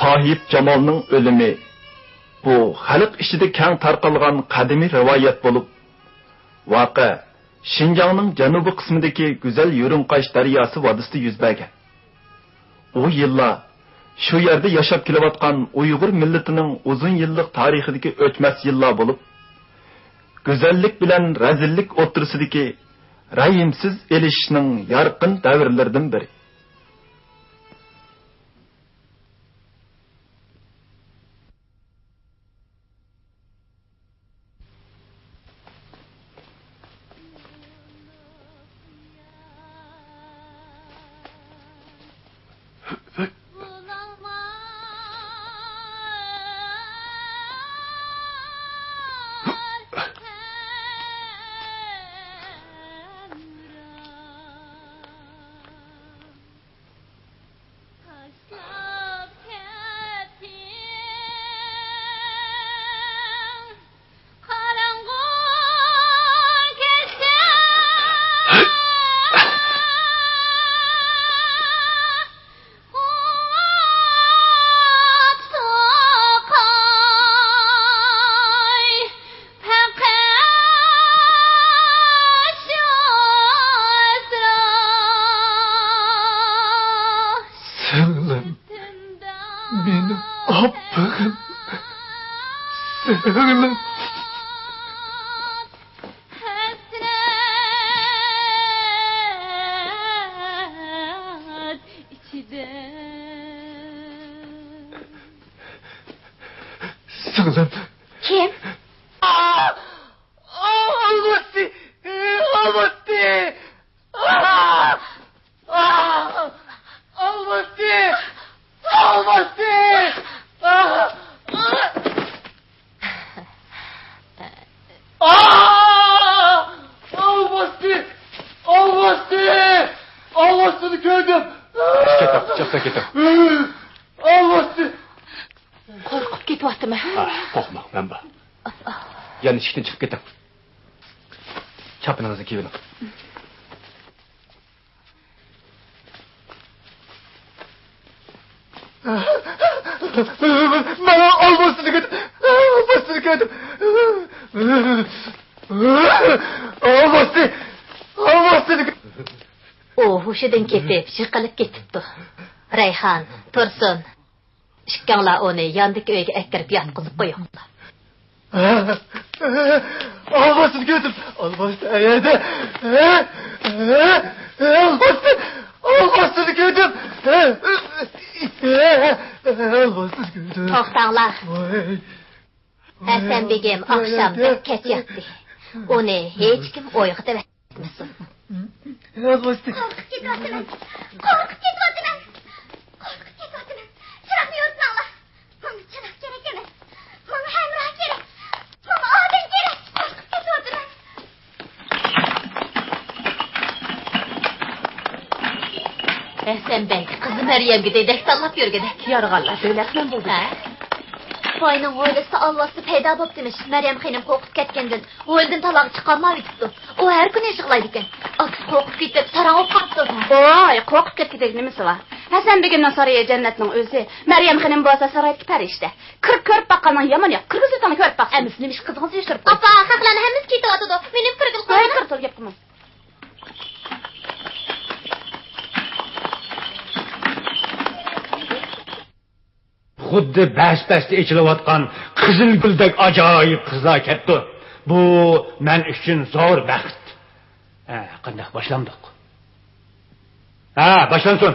Sahip Jamalning o'limi bu xalq ichida keng tarqalgan qadimiy rivoyat bo'lib, voqea Şinjanning janubiy qismidagi go'zal Yo'rinqash daryosi vodisida yuz bergan. O yillar shu yerda yashab kelayotgan Uyg'ur millatining uzun yillik tarixidagi o'chmas yillar bo'lib, go'zallik bilan razillik o'rtasidagi rayimsiz elishishning yorqin davrlaridan biri. Sığılım. Kim? Almattı! Almattı! Almattı! Almattı! Almattı! Almattı! Almattığını gördüm. Çıksa ketim. Almattı! Korkup ketyaptimi? Korkma, ben bak. Yani işten çıkıp ketim. Çapınızı kiyinin. Bana almasını gördüm. Almasını gördüm. Almasını gördüm. O huşidan ketip, şıqılıp ketipdi. Rayhan, Tursun. Şıkkanglar onu yandaki öyge ekkirip yatqızıp koyuqlar. Almasını gördüm. Almasını ayada. Almasını gördüm. Almasını gördüm. Toxtanglar. Hasan begim akşam bek keç yatdı. Onu hiç kim oyğutu etmesin. Almasını. Korkup ketyaptım. Korkup ketyaptım. Korkup ketyaptım. Çıraqni yo'rtmanglar. Manga chiraq kerak emas. Manga hamroh kerak. Manga odam kerak. Korkup ketyaptım. Hasan bek kızı Meryem'ge dedek sallap yürgedek. Yarğanlar söylekmen buldu. Toyning o'ylisi Allah'sı payda bo'p demiş. Meryem xanim qo'rqib ketgandan o'ldan taloq chiqarmay ketdi. O har kuni yig'laydi ekan. Aql qo'rqib ketib sarang olib qolibdi. Voy, qo'rqib ketgidek nimasi bor? Hasan begimning saroyi jannatning o'zi. Meryem xanim bo'lsa saroyga farishta. Kirib baqqanning yomon yo'q. Kirgizitani ko'rib baq. Emis nima ish qizg'insiz yashirib qo'y. Apa, haqlarni hammasi ketyapti. Menim kirgil Qo'y qo'ying. kirib gap qilma. Xuddi bas-basda echilayotgan qizil guldek ajoyib qizlar ketdi. Bu men uchun zo'r baxt. Qanday boshlandik? Boshlansin.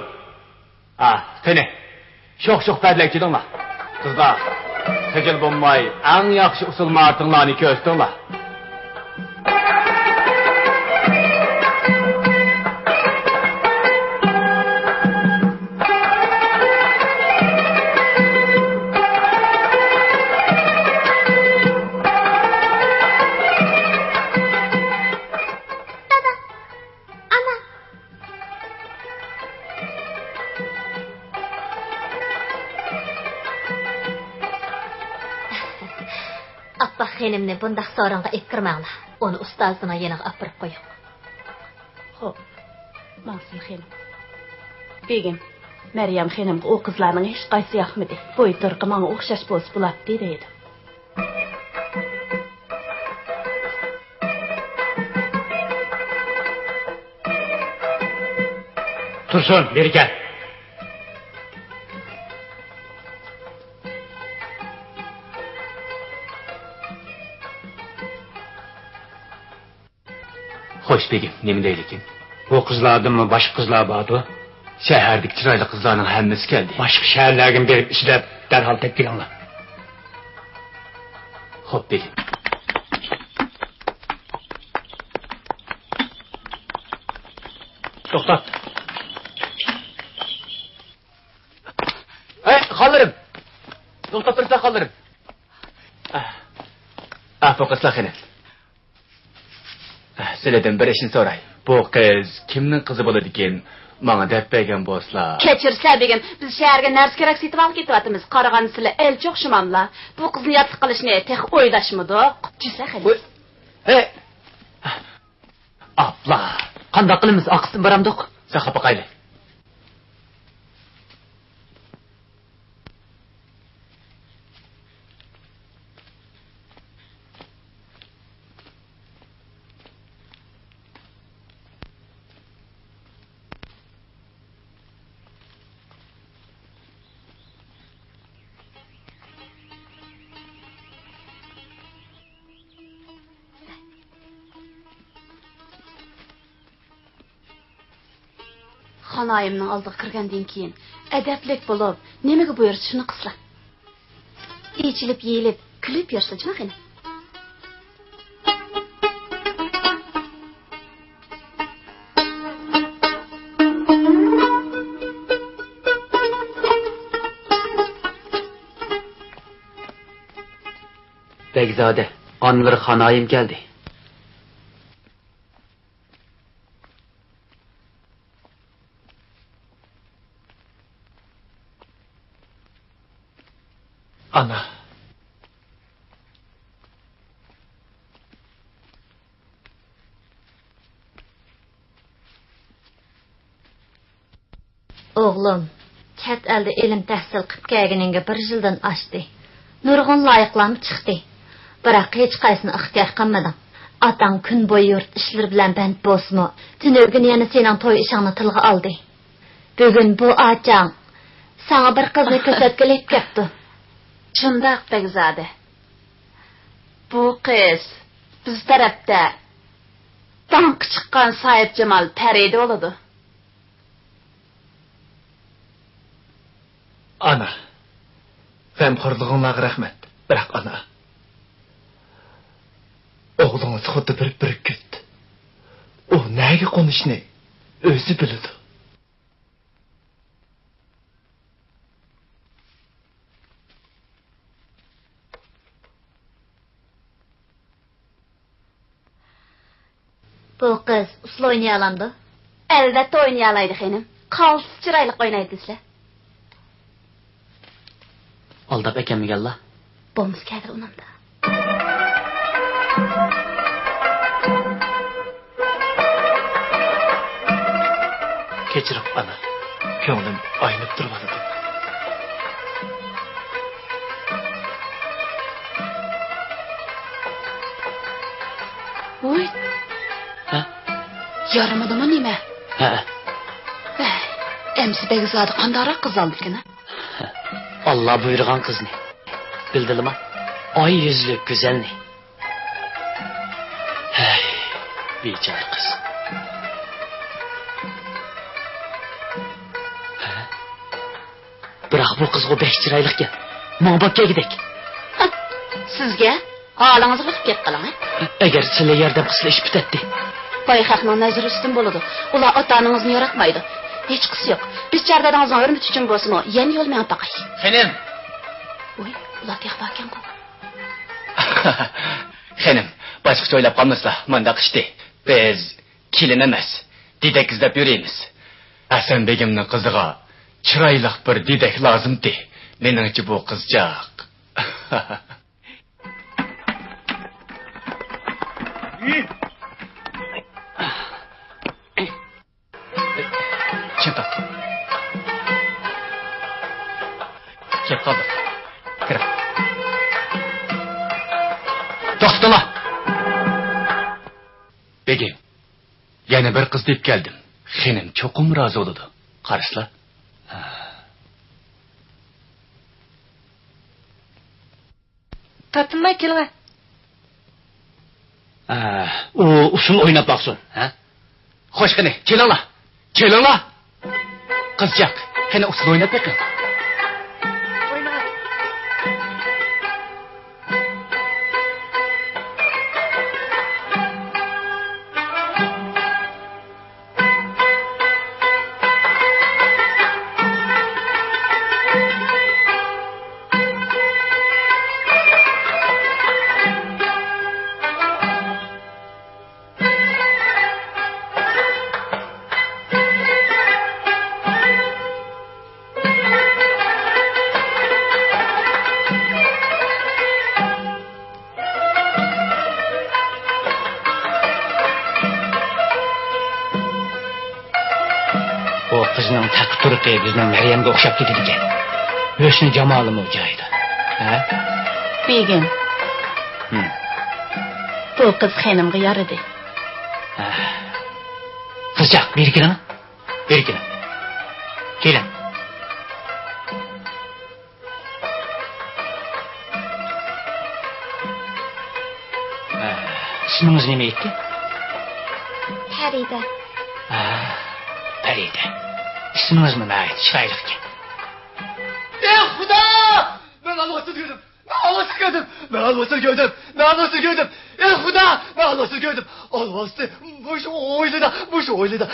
Qani. Sho'x padlak chidinglar. Qizlar, xijil bo'lmay, eng yaxshi usul martinglarni ko'rsatdinglar. Xenimni bundaq sorunga epkirmanglar. Onu ustozina yeniga apirib qo'ying. Xo'p. Ma'sum xenim. Begim, Meryem xanım o qızlarning hech qaysi yoqmadi. Boy turqi menga o'xshash bo'lsa bo'ladi dedi. Tursun, beri gel. Hoş begim, nemi deylikin? Bu kızlardan mı başka kızlar vardı? Şehirdik çıraylı kızlarının hemmesi geldi. Başka şehirlerden berip işlep derhal tek gilanlar. Hop begim. Doktor. Kalırım. Doktor dursa kalırım. Fokus lakını. Sizlerden bir işin soray. Bu kız kimnin kızı boladı ki? Bana dep bergen bolsa. Kechirsa begim, biz shaharga narsa kerak setib olib ketyapmiz. Qaragan sizlar el cho'q shumamla. Bu qizni yotib qilishni tex o'ylashmidik. Jusa xili. He. Abla, qanday qilamiz? Aqsin baramdiq. Saqapa qayli. Xonayimning oldiga kirgandan keyin adablik bo'lib, nimaga buyursa shuni qilsa. Ichilib, yeyilib, kulib yursa jumaqini. Begzade, anları xonayim geldi. Ana. Oğlum, chet elda ilm tahsil qilib kelganingga 1 yildan oshdi. Nurg'un loyiqlarni chiqdi. Biroq hech qaysini ixtiyor qilmading. Otang kun bo'yi yurt ishlari bilan band bo'lsimi, tunogin yana sening to'y ishingni tilga oldi. Bugun bu ochang sana bir qizni ko'rsatgilib ketdi. Shundoq Begzade. Bu qiz biz tarafda tanqi chiqqan Said Jamal Parida bo'ladi. Ana. G'amxo'rlig'ingizga rahmat. Biroq ana. O'g'lingiz xuddi bir ketdi. U nega qo'nishni o'zi biladi. Bu qiz usul o'ynay olamdi. Albatta o'ynay oladi xanim. Qaltis chiroyli o'ynaydi sizlar. Aldap ekanmigalla? Bo'lmas kadir unimda. Kechirib ana. Ko'nglim aynib turibdi. Voy. Ha? Yaramadimi nima? Ha. Emsi Begzade qandaroq qiz oldi-kina? Allah buyurgan kız ne? Bildin mi? Ay yüzlü güzel ne? Hey, biçare kız. Bırak bu kız o 5 çıraylık ya. Mabakka gidek. Sizga halingizni bilib ket qiling. Eğer sizle yerdem kızla iş bitetti. Bayhaqning nazari ustin bo'ladi. Ular ota-onangizni yaratmaydi. Hech qisi yo'q. Biz chardadangizning hurmat uchun bo'lsa-mu, yana yo'l men taqay. Xenim. Voy, ular texbakan ku. Xenim, boshqacha o'ylab qolmasa, menda qishdi. Biz kelin emas, didek izlab yuramiz. Hasan begimning qiziga chiroyli bir didek lozimdi. Meningcha bu qizchaq. Çatak. kirib qoldik. Kirib. To'xtala. Begim, yana bir qiz deb keldim. Xenim cho'qim rozi bo'ldi. Qaraslar. Tatınmay kelin. O usul oynab baqsın, ha? Xo'sh qani, kelinglar. Kelinglar. Qizchaq, qani usul o'ynab beqing. O kızının takı turuqi bizning Meryem'e o'xshab ketdi ekan. O'shni jamolimi joyida. Ha? Begim. Bu kız xenimga yaradı. Kızcaq, beri kelin. Beri kelin. Kelin. İsminiz nima etti? Farida. Farida. İsminiz mi nayet? Chiroyli ekan. Ey Xudo! Ben Allah'sız gördüm. Ben Allah'sız gördüm. Ben Allah'sız gördüm. Ben Allah'sız gördüm. Ey Xudo! Ben Allah'sız gördüm. Allah'sız. Bu şu oyladı. Bu şu oyladı.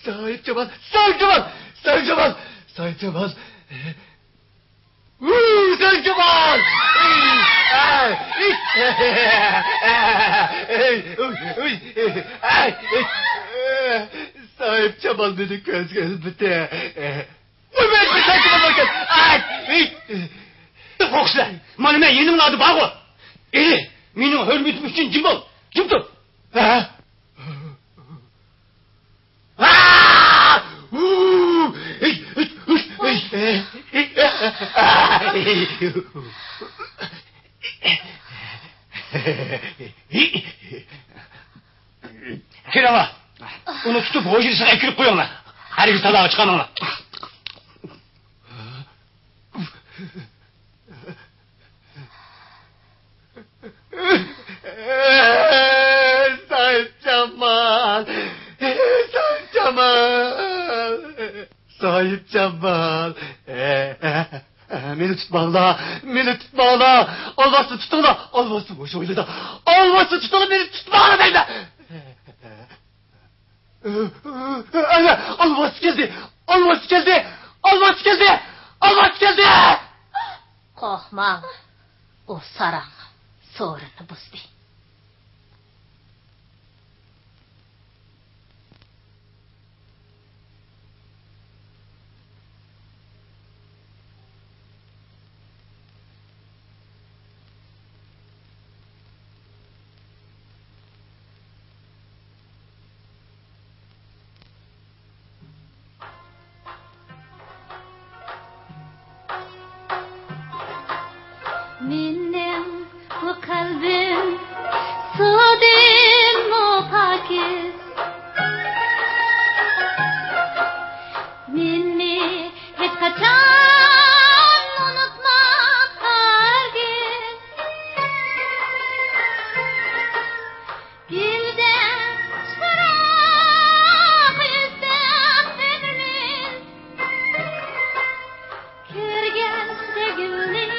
Sahip Cemal, Sahip Cemal, Sahip Cemal, Sahip Cemal. Sahip Cemal. Sahip Cemal beni göz bitti. Bu benim bir Sahip Cemal bakın. Qo'shlar, mana men yenimni adı Bag'o. Eli, mening hurmatim uchun jim bo'l. Jim tur. Kirama. Onu tutup hojrisine kirib qo'yinglar. Harbiy talaga chiqamanglar. Sahip Cemal. Sahip Cemal. Sahip Cemal. Beni tutmağla. Beni tutmağla. Olmazsa tutmağla. Olmazsa boş oyladı. Olmazsa tutmağla beni tutmağla deydi. Ana. Olmaz geldi. Olmaz geldi. Olmaz geldi. Olmaz geldi. Korkma. O sarang. Sorunu buzdu. Benim bu kalbim sudim o pakiz. Beni hiç kaçan unutmam hergiz. Gülden çırak yüzden ömrümüz. Kürgen sevgili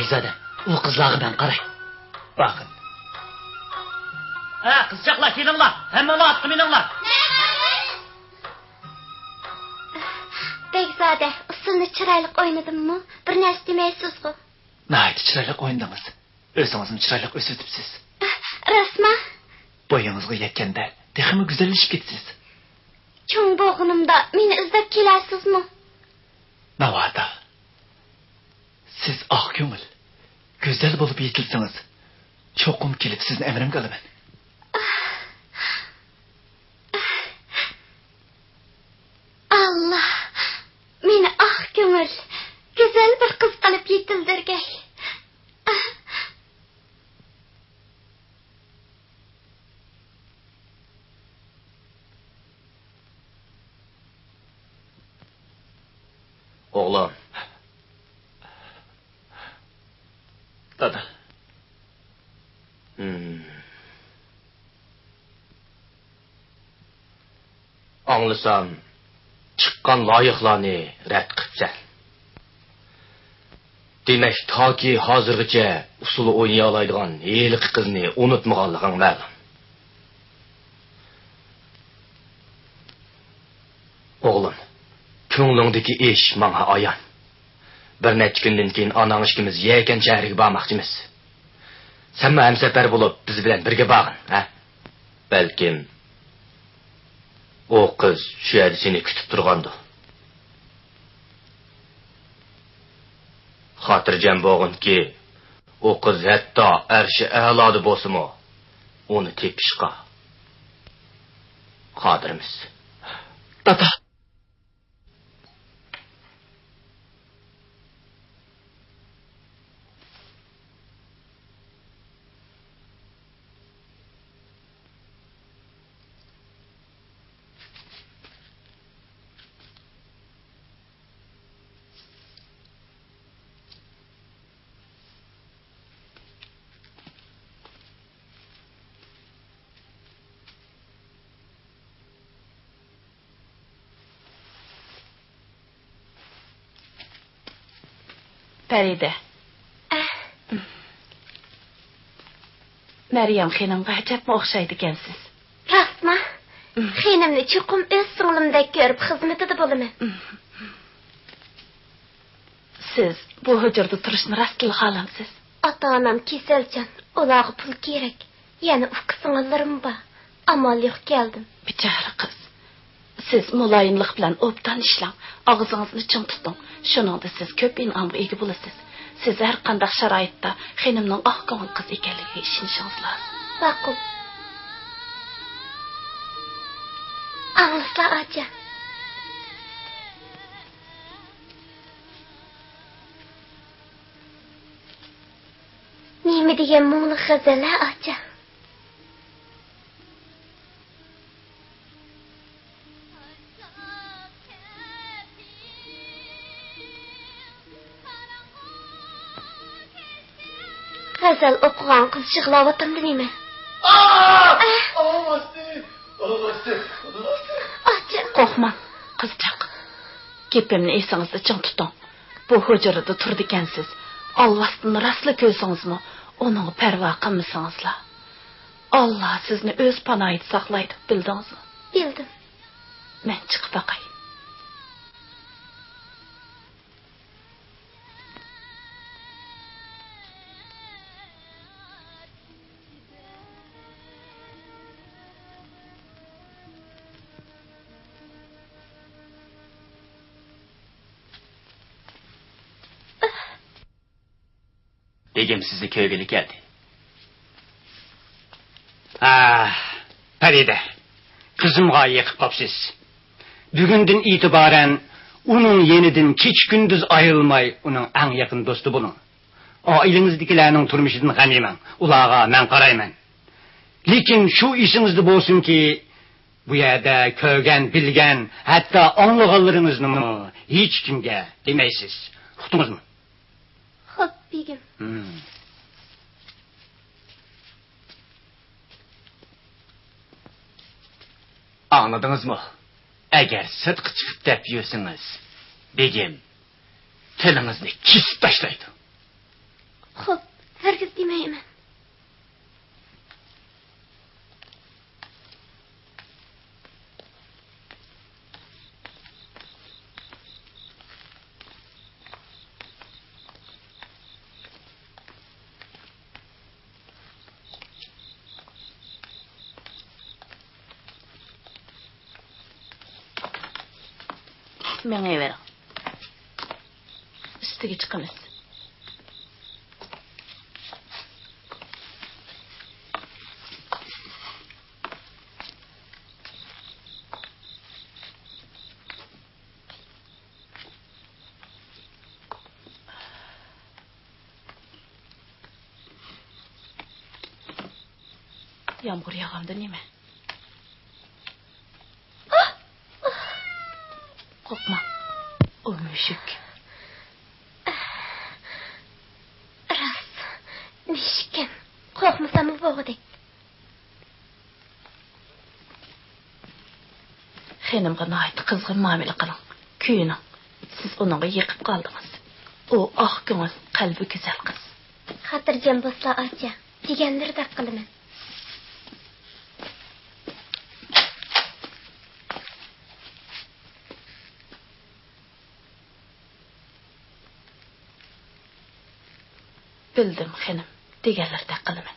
Beyzade, o kızlağı ben qaray. Bakın. Kızcaklar kelinglar, hammalar atqı meninglar. Beyzade, usulni chiroyli o'ynadimmi? Bir narsa demaysiz-ku. Nayt chiroyli o'yindingiz. O'zingizni chiroyli o'sitibsiz. Rasma? Boyingizga yetganda texmi go'zallashib ketsiz. Cho'ng bo'g'inimda meni izlab kelasizmi? Navada. Siz oq ko'ngil, go'zal bo'lib yetilsangiz, cho'qim kelib sizni emrimga olaman. Allah, meni oq ko'ngil, go'zal bir qiz qilib yetildirgay. Oğlan. Dada. Anlasam, çıqqan loyiqlarni rad qilibsan. Demak, toki hozirgacha usuli o'ynay oladigan yeliq qizni unutmaganliging ma'lum. Oğlum, ko'nglingdagi ish menga ayon. Bir necha kundan keyin onang ikkimiz Yekan shahriga bormoqchimiz. Sen ham safar bo'lib biz bilan birga borgin, ha? Balkim o qiz shu yerda seni kutib turgandi. Xotirjam bo'lginki, o qiz hatto arshi a'loda bo'lsa-mu, uni tepishqa qodirmiz. Dada. Farida. Meryem xonimga ajabmi o'xshaydi ekansiz. Rostmi? Xonimni chuqum o'z singlimdek ko'rib xizmatida bo'laman. Siz bu hujurda turishni rostla xohlamsiz. Ota-onam kasaljon, ularga pul kerak. Yana uqsinglarim bor. Amal yo'q keldim. Bichara qiz. Siz muloyimlik bilan obdan ishlang, og'zingizni ching tuting. Shuningda siz ko'p in'omga ega bo'lasiz. Siz har qanday sharoitda xonimning oq ko'ngil qiz ekanligiga ishonishingiz lozim. Baqul. Anglaslar acha. Nima degan mungli g'azallar acha. G'azal o'qigan qiz yig'layotgandi nima? Qo'rqma, qizchaq. Gapimni esingizda ching tuting. Bu hujrada turdi ekansiz. Allohni rostla ko'rsangizmi, uning parvo qilmasangizlar. Alloh sizni o'z panohida saqlaydi, bildingizmi? Bildim. Men chiqib baqay. Begim sizni ko'rgili keldi. Farida, qizimga yiqib qopsiz. Bugundan itibaren uning yenidan kech kunduz ayrılmay uning eng yaqin do'sti bo'ling. Oilangizdagilarning turmushidan g'amman. Ularga men qarayman. Lekin shu ishingizda bo'lsinki, bu yerda ko'rgan, bilgan, hatto anglag'anlaringizni hech kimga demaysiz. Uqdingizmi? Xo'p, begim. Anladingizmi? Agar sidqi chiqib deb yursangiz, begim tilingizni kesib tashlaydi. Xo'p, hargiz demayman. Menga ver. Üstüge çıkamiz. Yağmur yağamdı neme? Korkma. O müşük. Ras. Müşkim. Korkmasam boğdek. Xenimga nayt kızgın muamele kılın. Kuyunin. Siz onunla yıkıp kaldınız. O ah göңül, kalbi güzel kız. Hatırcam bosla aça. Degenleri de kılıman. Bildim xenim, degenlerde kılıman.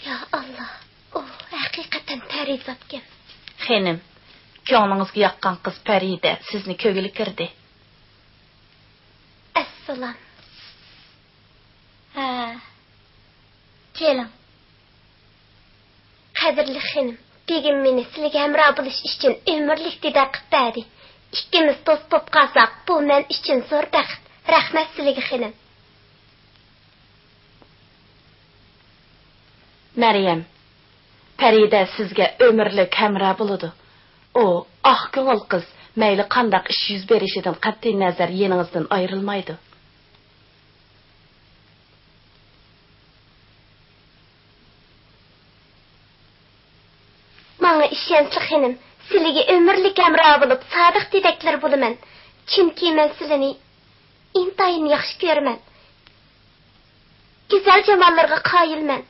Ya Allah. Oh, hakikaten tarizatken. Xenim, ko'nglingizga yoqqan qiz Farida sizni ko'ngli kirdi. Assalam. Ha. Keling. Qadrli xenim, degin meni sizlarga hamroh bo'lish uchun umrlik dida qilib berdi. Ikkimiz do'st bo'lib qolsak, bu men uchun zo'r baxt. Rahmat sizlarga xenim. Meryem, Farida sizga ömürlük hamroh bo'ladi. O, ah ko'ngil qiz, mayli qandaq ish yuz berishidan qat'iy nazar yeningizdan ayrilmaydi. Manga ishonchli xenim, sizlarga umrlik hamroh bo'lib, sodiq dedaklar bo'laman. Chunki men sizlarni intayin yaxshi ko'raman. Go'zal jamollarga qoyilman.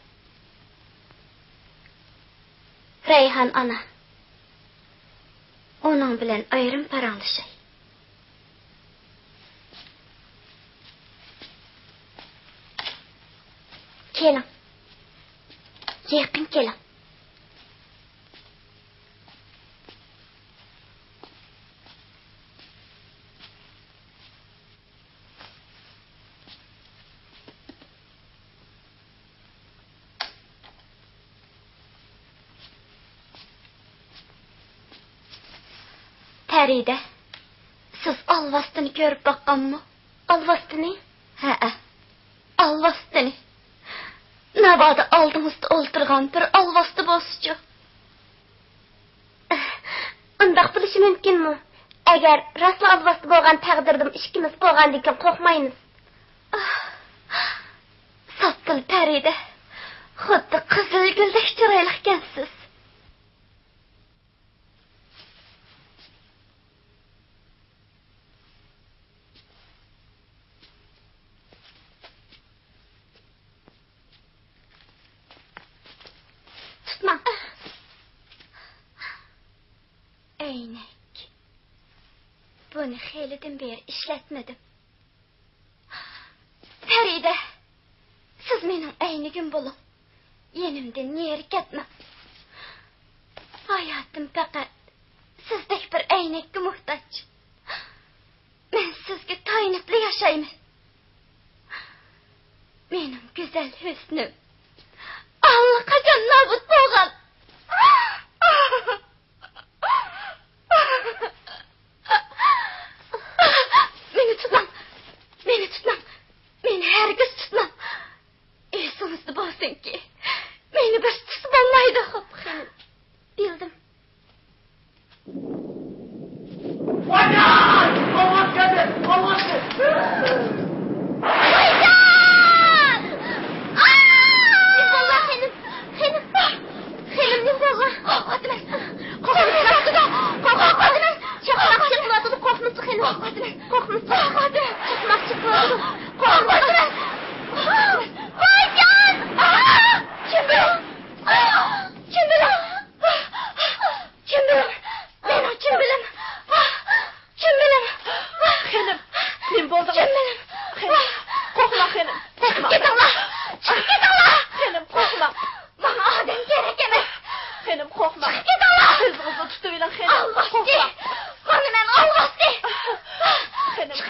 Reyhan ana. Onun bilen ayrım paranlaşay. Kelin. Yakın kelin. Farida, siz alvastını görüp bakkanmı? Alvastını? Ha. Alvastını. Navada aldığımızda oldurgan bir alvastı bozcu. Andaq bilishi mümkünmü? Eğer raslı alvastı bolgan taqdirdim işkimiz bolgandikan qo'rqmaymiz. Sattil Farida. Xuddi qizil guldek chiroyli ekansiz. Tutma. Eynek. Bunu xeylidan beri işletmedim. Farida, siz mening eynigim bo'lib, yenimdan yeri ketmem. Hayatım faqat sizdek bir eynekka muhtaç. Men sizga tayinibli yashayman. Mening güzel husnim allaqachon nobud bo'lgan. Meni tutmang. Meni hargiz tutmang.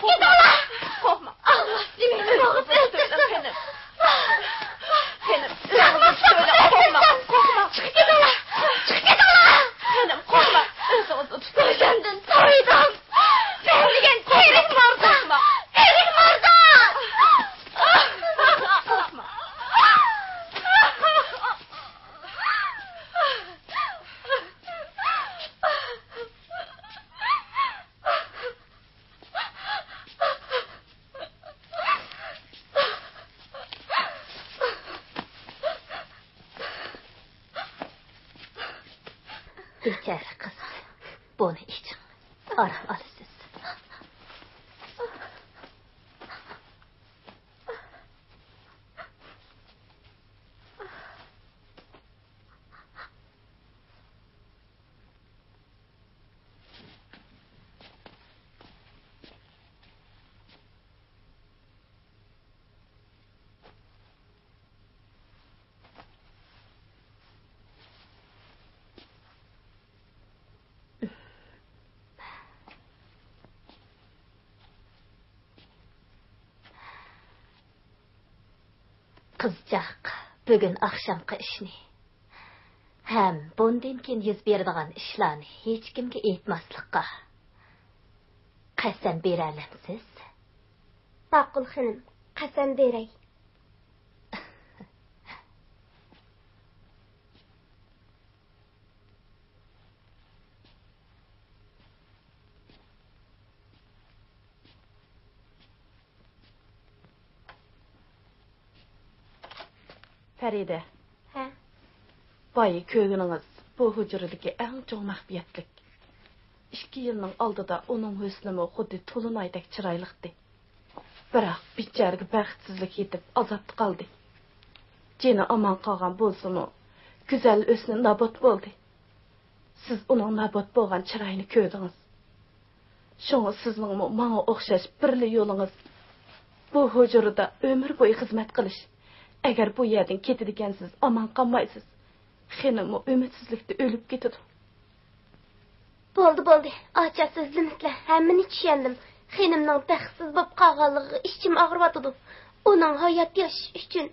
keti ola. Korkma. Allah seni boğaz öldürsün. Korkma. Korkma. Çık keti ola. Çık keti ola. Benim korkma. Özünüzü tutun. Gözümden soydum. Ben degan terik morda. Terik morda. Korkma. Beçara kız. Bunu için. Aram alısız. Kızcaq, bugün akşamkı işini. Hem bundan keyin yüz beradigan ishlarni hech kimga aytmaslikqa qasam beralamsiz? Ma'qul xonim, qasam beray. Feride, Ha? bayı kögünüňiz bu hüjredeki äň çoň mahbiyetlik. 2 ýylyň aldyda onuň hösnümi huddy tolunaýdak çyraýlykdy. Birak biçärge bäxtsizlik ýetip azat kaldy. Jeni aman kalgan bolsumy, güzel ösnü nabat boldy. Siz onuň nabat bolgan çyraýyny ködiňiz. Şoňa sizniň maňa okşaş birli ýoluňyz bu hüjrede ömür boyu hizmet kılış. Eğer bu yerden ketedikensiz aman kalmaysiz. Xenimi ümitsizlikte ölüp gitidi. Boldy. Aça sözlümsle hemmini düşendim. Xenimning baxtsiz bolup qalganlygy içim agyrwatydy. Onuň hayat ýaşaş üçin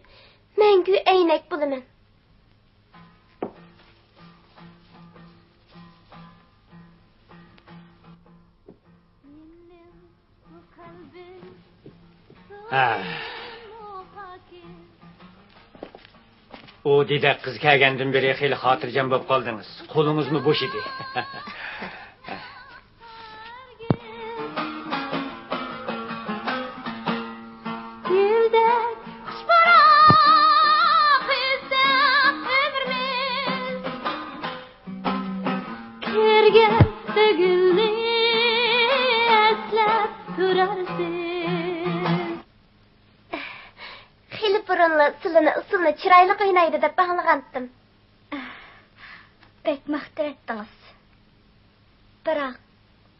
mängü eýnek bulaman. O didek kız kelgenden beri heli hatırcam bolup kaldınız. Kolunuz mu boş idi? Sılını çıraylı kıynaydı da bağlıqantım. Bek maqtar etdiniz. Birak,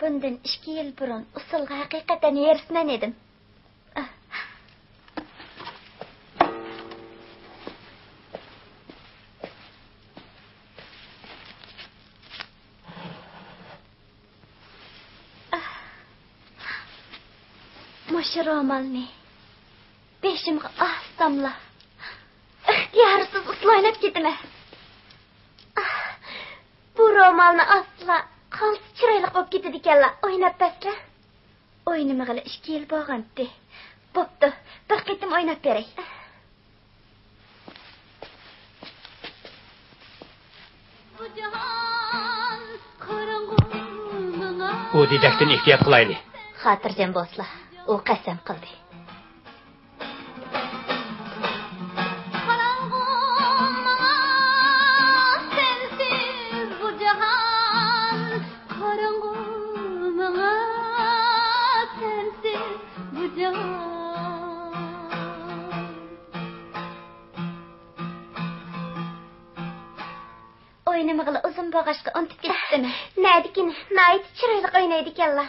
bundan 2 yıl burun usulga hakikaten yersinden edim. Moşu romalni beşimge astamla İhtiyarısız uslu oynap gitme. Bu romanı asla kalsı çıraylık olup gitti dikella. Oynap besle. Oynamağıla 2 yıl boğandı. Boptu. Bir qitim oynap berey. O didekten ihtiyat kılaylı. Hatırjam bolsa, o qasam qildi. Oynamağıla uzun boğaşqa unutup gitdimi? Nädikin, näýit çyraylyk oynaydy kella.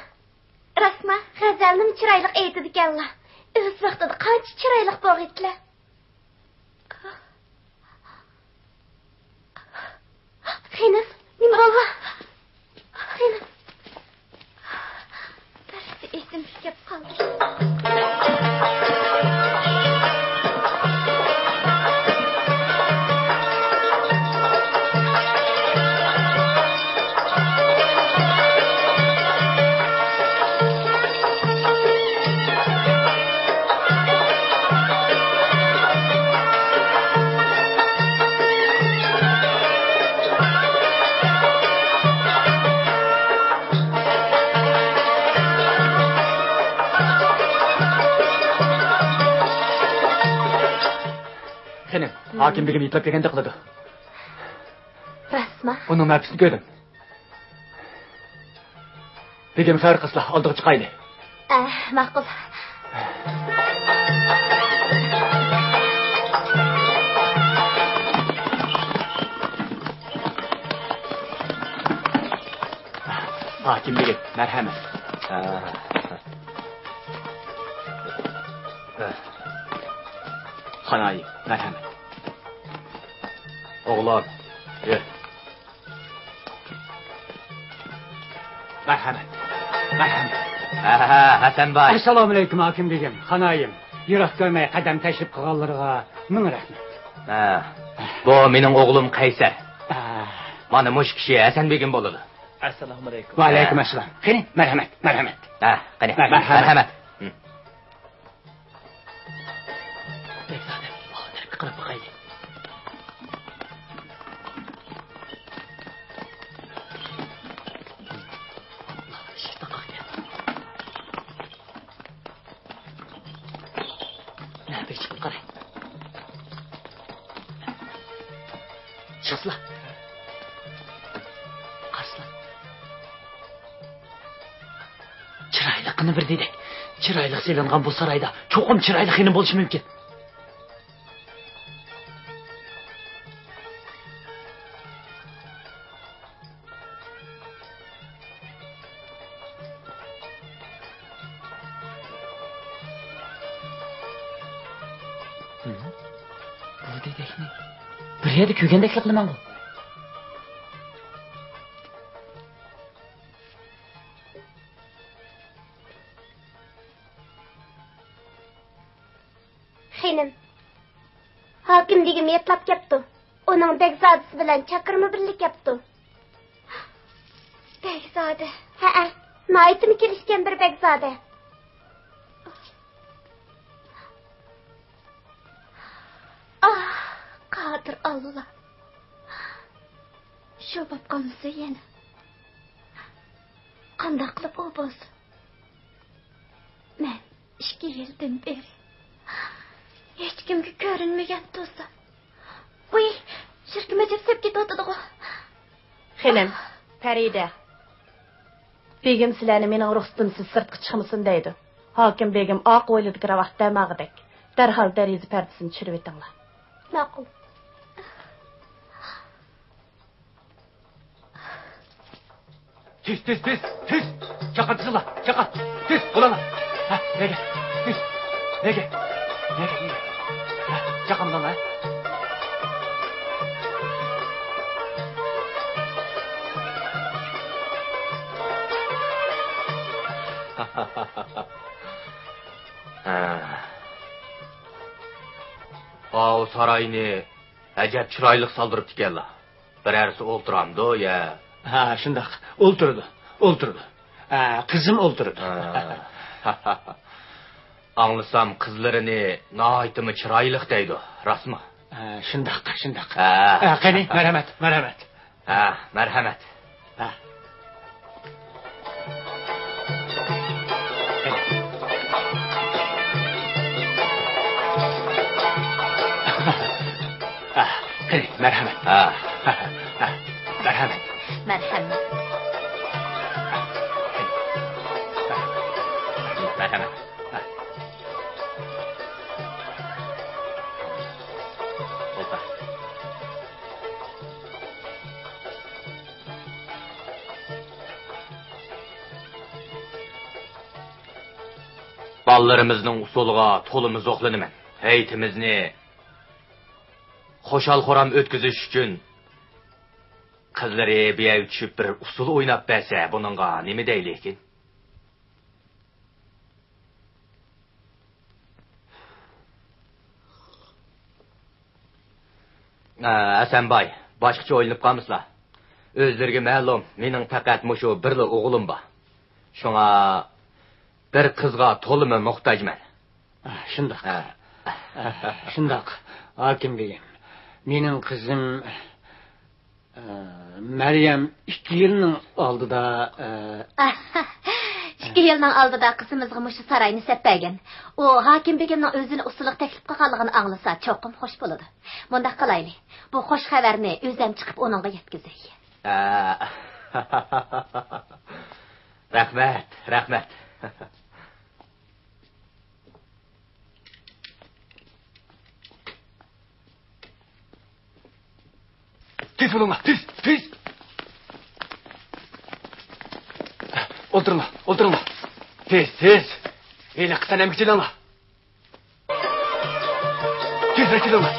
Rasma, gazalnym çyraylyk eýtidi kella. Öz wagtyda kança çyraylyk boğytdylar. Xenim, nima bolwa? Xenim. Birisi esim kep Kaldır. Senin hakim begim yitlap yegende kılıdı. Rasma. Onun mevkisini gördüm. Begim sağır kısla aldığı çıkaylı. Ma'qul. Hakim begim merhamet. Hanayı merhamet. Oğlan. Gel. Merhamet. Merhamet. Hasan Bay. Assalamu alaykum hakim begim, xanayım. Yiroq görmey qadam tashib qilganlarga ming rahmat. Bu mening o'g'lim Qaysar. Mana mush kishi Hasan begim bo'ladi. Assalomu alaykum. Va alaykum assalom. Qani, marhamat, marhamat. Qani, marhamat. Bekzade, hozir bir qilib qo'yaylik. Çıksla. Aslan. Çıraylıqını bir dedik. Çıraylıq sevingan bu sarayda çoğum çıraylıq yeni bolishi mümkün. Bu dedikni bir yerda ko'rgandek qilaman bu. Xenim. Hakim degim yetlab kepti. Onun Begzadisi bilan chaqirma birlik yaptı. Begzade. Ha, naytimi kelishgan bir Begzade. Qadir Allah. Shu bo'p qolsa yana. Qanday qilib u bo'lsa? Men 2 yildan beri hech kimga ko'rinmagan do'stim. Uy, shirkima jibsib ketadi-ku. Xelim, Farida. Begim sizlarni mening ruxsatimsiz sirtqa chiqmasin deydi. Hokim begim oq o'ylidi kravat damog'idek. Darhol dariza pardasini tushirib etinglar. Ma'qul. Tez. Çakatısıla, çakat. Tez, ulama. Ha, nege. Tez. Nege. Ha, çakamdan ha. O sarayını acayip çıraylık saldırıp dikenler. Birerisi olturamdı ya. Ha, shundoq. O'ltirdi. Qizim o'ltirdi. Anlasam kızlarını naitimi çıraylık deydi. Rasmı? Shundoq. Qani, marhamat. Merhamet. Qani, marhamat. Merhamet. Merhamet. Oldu. Ballarımızın usuluğa tolumuz oqlanıman. Heytimizni xoşal xoram ötküzüş üçün qizlari biya tushib bir usul o'ynab bersa, buningga nima deylik ekan? Asanboy, boshqacha o'ylanib qolmisizlar. O'zlariga ma'lum, mening faqat mushu birli o'g'lim bor. Shunga bir qizga to'limi muhtojman. Shundoq. Shundoq. Hakim begim. Mening qizim Meryem 2 yilning oldida 2 yilning oldida qizimizga mushu saroyni seppagan. U hokim begimning o'zini usulliq taklif qilganligini anglasa, cho'qim xush bo'ladi. Bundaq qilayli. Bu xush xabarni o'zim chiqib uningga yetkazay. Rahmat. Tez olun, tez. Oturun. Tez. Eyle kısa nem geçin Allah. Tez rekil olun.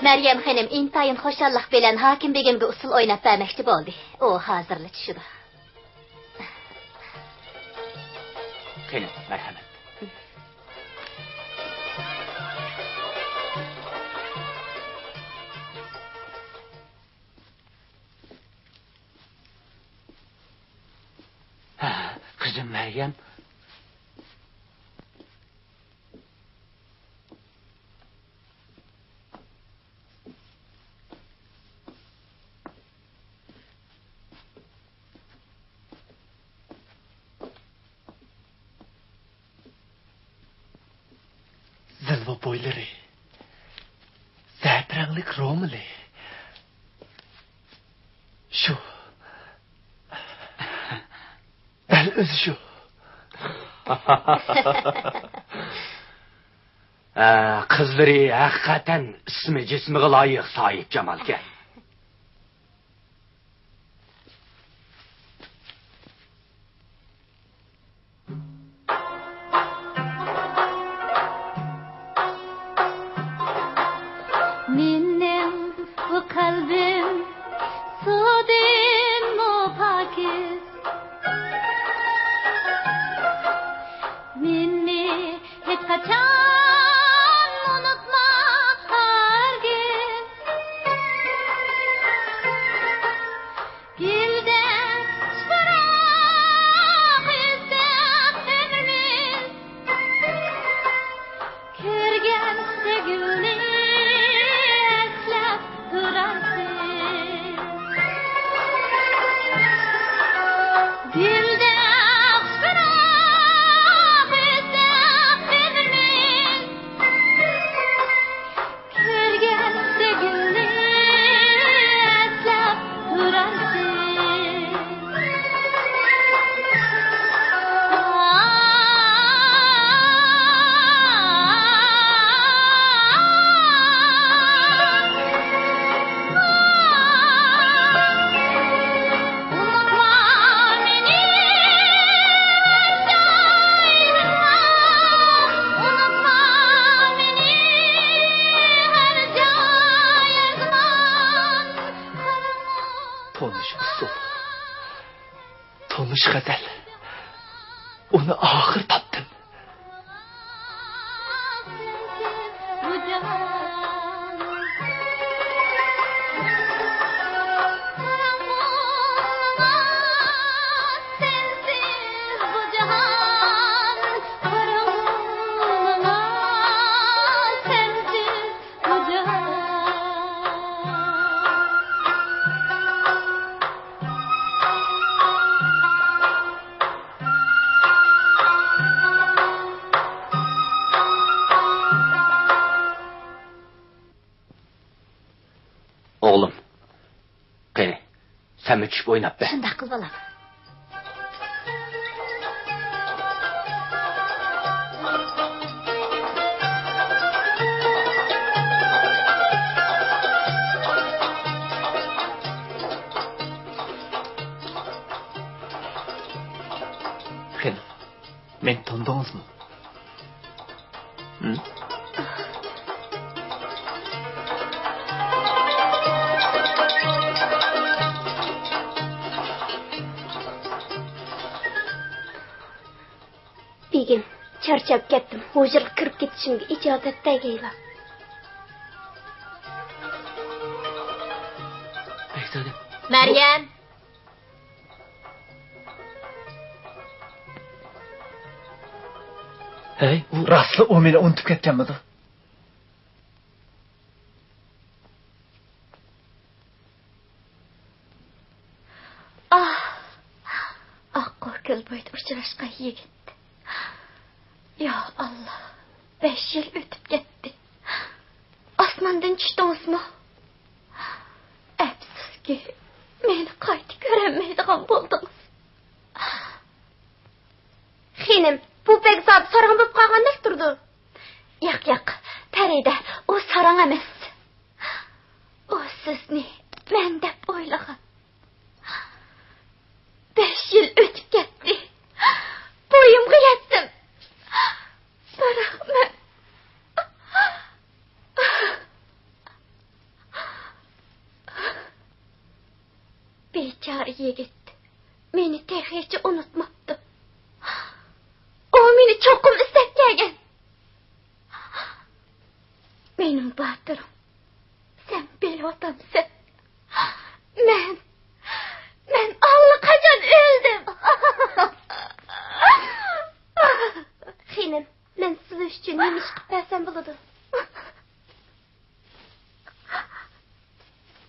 Meryem hanım intayin xoşallik bilen hakim begimge usul oynap vermekçi boldu. O hazırlı çışıdı. Keyin, merhamet. Kızım Meryem. Zilva boyları. Zapranglık romili. Şu. Bel özü şu. Qizlari haqiqatan ismi jismiga loyiq soyib Jamolga. Mening bu qalbim sudin mupakiz. Meni hech qachon unutma hargiz. Gildek shiroq izlab ömrimiz. Ko'rgan sevgilni eslab turarsiz. Gildek shiroq izlab ömrimiz. Ko'rgan sevgilni eslab turarsiz. Tonuş usul. Tonuş gazel. Onu ahır taptın. Oğlum. Qani, sen mi tushib o'ynab ber? Shunday qilib olaman. Qani, men tondingizmi? Begim, Charchab ketdim. Hujurga kirib ketishimga ijozat bergaylar. Bekzodam. Maryam. Hey, rastlı o meni unutib ketganmidi? Oqqo'rkul bo'yda uchrashgan yigit. Ya Allah, 5 yil o'tib ketdi. Osmondan tushdingizmi? Afsuski, meni qayta ko'rolmaydigan bo'ldingiz. Xinim, bu Bekzod sarang bo'lib qolgandek turdi. Yo'q, Farida, u sarang emas. U sizni men deb o'ylagan. 5 yil o'tib ketdi. Bo'yimga yetdim. Biroq men bechora yigit meni hech unutmabdi. O meni cho'qim istab kelgan. Mening batirim, sen belotamsan. Men allaqachon o'ldim. Xinim, men siz uchun nima ish qilib bersam bo'ladi?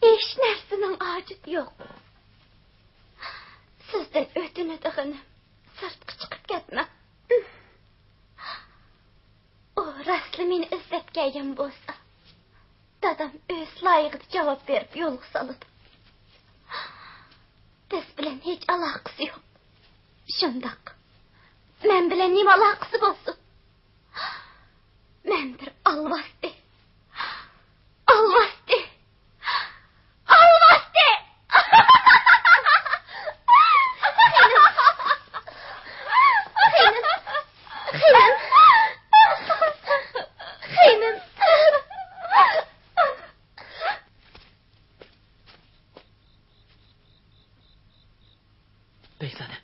Hech narsaning hojati yo'q. Sizdan o'tinadig'ini sirtqa chiqib ketma. O rastli meni izlab kelgan bo'lsa, dadam o'z loyig'ida javob berib yo'lga soladi. Biz bilan hech aloqasi yo'q. Shundoq. Men bilan nima aloqasi bo'lsin? Men bir alvasti. Alvasti. Alvasti. Xinim. Bekzodam,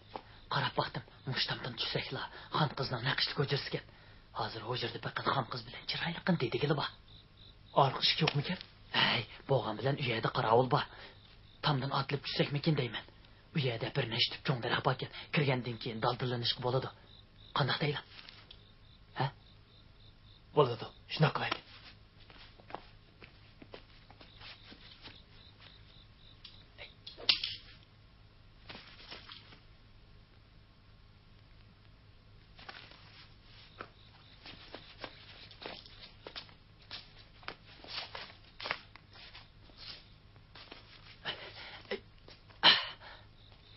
qarab baxtim, mushtamdan tushsaklar, xon qizning naqshli ko'jirsigan. Hozir hujurda bir qiz xon qiz bilan chiroyliqin dedigili bor. Orqa eshik yo'qmikan? Hey, bo'g'an bilan u yerda qorovul bor. Tomdan otilib tushsakmikin deyman. U yerda bir nechta cho'ng daraxt bor ekan. Kirgandan keyin daldalanishga bo'ladi. Qanday deylan? Ha? Bo'ladi. Shunaqa qilaylik.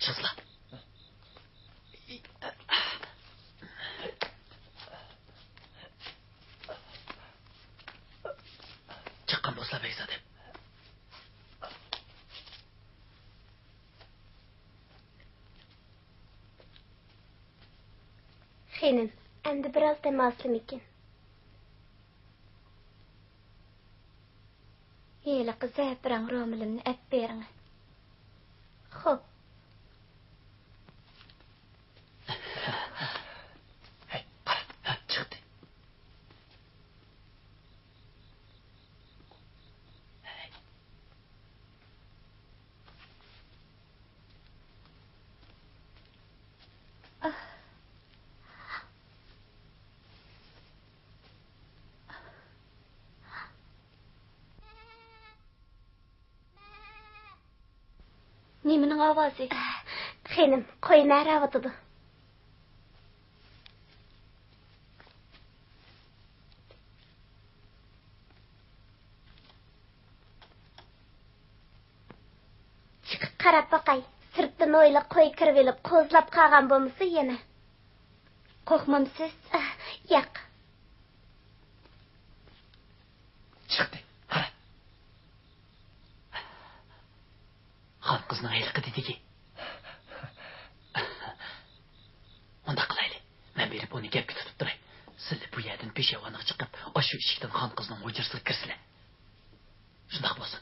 Chiqslar. Chiqqan bo'lsa Bekzodam. Xinim, endi biroz dam olsamikin. Yeliqi za'firon ro'milimni ap bering. Xo'p. Hey, qara, chiqdi. Nimaning ovozi? Xinim, qo'y maravotidi. Chiqib qarab boqay. Sirtdan o'ylab qo'y kirib olib, qo'zlab qolgan bo'lmasa yana. Qo'rqmamsiz? Yo'q. Chiqdi. Qara. Xon qizning ayliqi dediki. Unda qilaylik. Men berib uni gapga tutib turay. Sizlar bu yerdan peshevoniq chiqib, oshu eshikdan xon qizning hujrasiga kirsizlar. Shundoq bo'lsin.